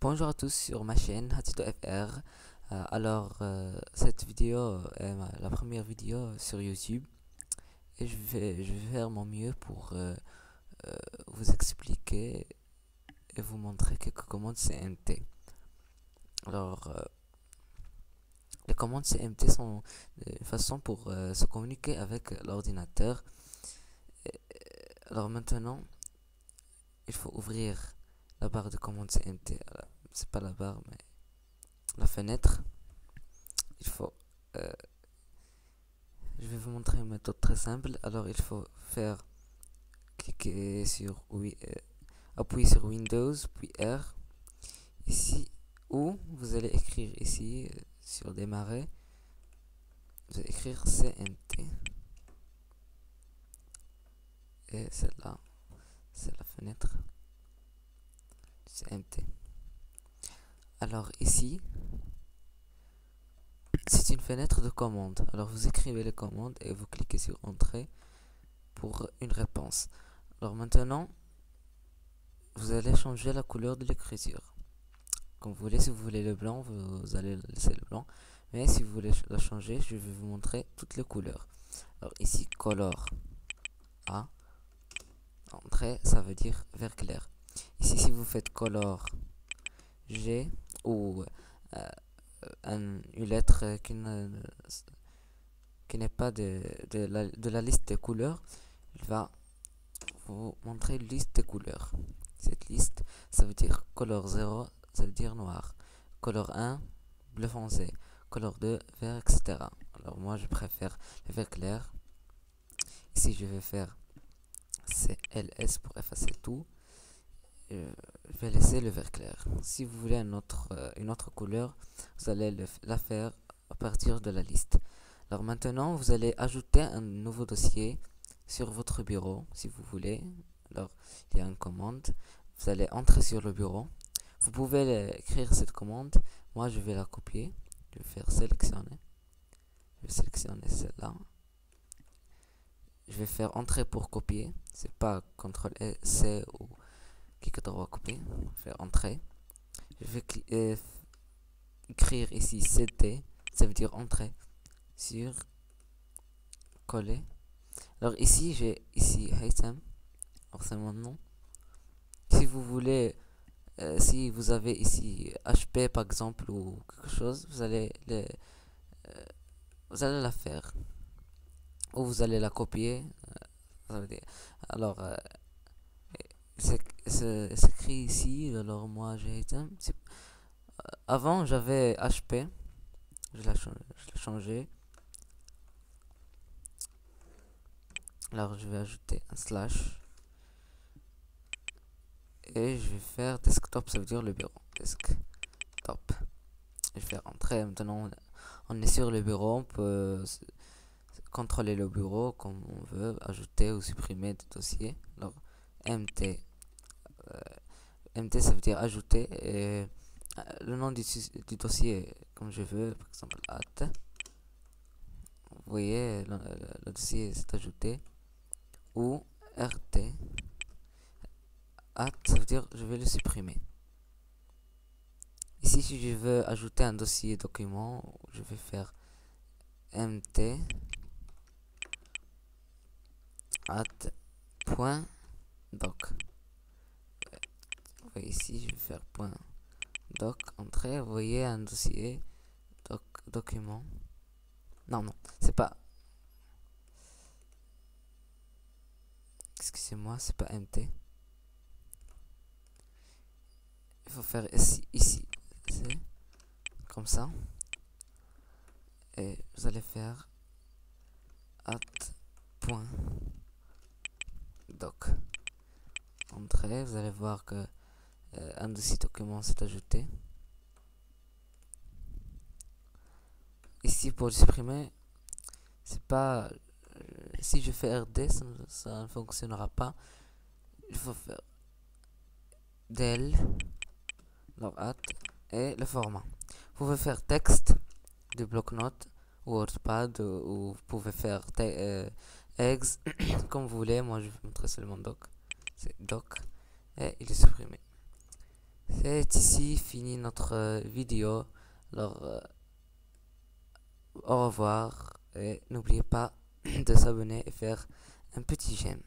Bonjour à tous sur ma chaîne Hatito FR. Cette vidéo est la première vidéo sur YouTube et je vais faire mon mieux pour vous expliquer et vous montrer quelques commandes CMT. Les commandes CMT sont une façon pour se communiquer avec l'ordinateur. Alors maintenant, il faut ouvrir la barre de commande CMT. C'est pas la barre, mais la fenêtre. Euh, je vais vous montrer une méthode très simple. Alors il faut cliquer sur appuyer sur Windows puis R ici, ou vous allez écrire ici sur démarrer, vous allez écrire CMT et celle-là c'est la fenêtre CMT. Alors ici c'est une fenêtre de commande. Alors vous écrivez les commandes et vous cliquez sur entrée pour une réponse. Alors maintenant vous allez changer la couleur de l'écriture comme vous voulez. Si vous voulez le blanc, vous allez laisser le blanc, mais si vous voulez la changer, je vais vous montrer toutes les couleurs. Alors ici color A, entrée, ça veut dire vert clair. Ici si vous faites color G ou une lettre qui n'est pas de la liste des couleurs, il va vous montrer une liste des couleurs. Cette liste, ça veut dire color 0, ça veut dire noir, color 1 bleu foncé, color 2 vert, etc. Alors moi je préfère le vert clair. Ici je vais faire CLS pour effacer tout. Je vais laisser le vert clair. Si vous voulez une autre couleur, vous allez la faire à partir de la liste. Alors maintenant vous allez ajouter un nouveau dossier sur votre bureau si vous voulez. Alors il y a une commande, vous allez entrer sur le bureau. Vous pouvez écrire cette commande. Moi je vais la copier. Je vais faire sélectionner. Je vais sélectionner celle-là. Je vais faire entrée pour copier. C'est pas CTRL C ou clic droit copier. Je vais faire entrée. Je vais écrire ici CT. Ça veut dire entrée. Sur coller. Alors ici j'ai ici item. Alors c'est mon nom. Si vous voulez, si vous avez ici HP par exemple ou quelque chose, vous allez la faire ou vous allez la copier. Alors c'est écrit ici. Alors moi j'ai item. Avant j'avais HP, je l'ai changé. Alors je vais ajouter un slash et je vais faire desktop, ça veut dire le bureau. Desktop. Je vais faire entrer. Maintenant on est sur le bureau, on peut contrôler le bureau comme on veut, ajouter ou supprimer des dossiers. Alors MT, MT ça veut dire ajouter, et le nom du dossier comme je veux, par exemple at. Vous voyez le dossier s'est ajouté, ou RT at ça veut dire je vais le supprimer. Ici si je veux ajouter un dossier document, je vais faire mt at point doc. Vous voyez ici je vais faire point doc, entrée. Vous voyez un dossier document. Non, c'est pas, excusez-moi, c'est pas mt. Il faut faire ici c'est comme ça, et vous allez faire at point doc, entrée. Vous allez voir que un dossier document s'est ajouté. Ici pour le supprimer, c'est pas si je fais RD ça ne fonctionnera pas. Il faut faire del hâte et le format. Vous pouvez faire texte de bloc-notes ou WordPad ou vous pouvez faire eggs comme vous voulez. Moi je vais vous montrer seulement doc. C'est doc et il est supprimé. C'est ici fini notre vidéo. Alors au revoir et n'oubliez pas de s'abonner et faire un petit j'aime.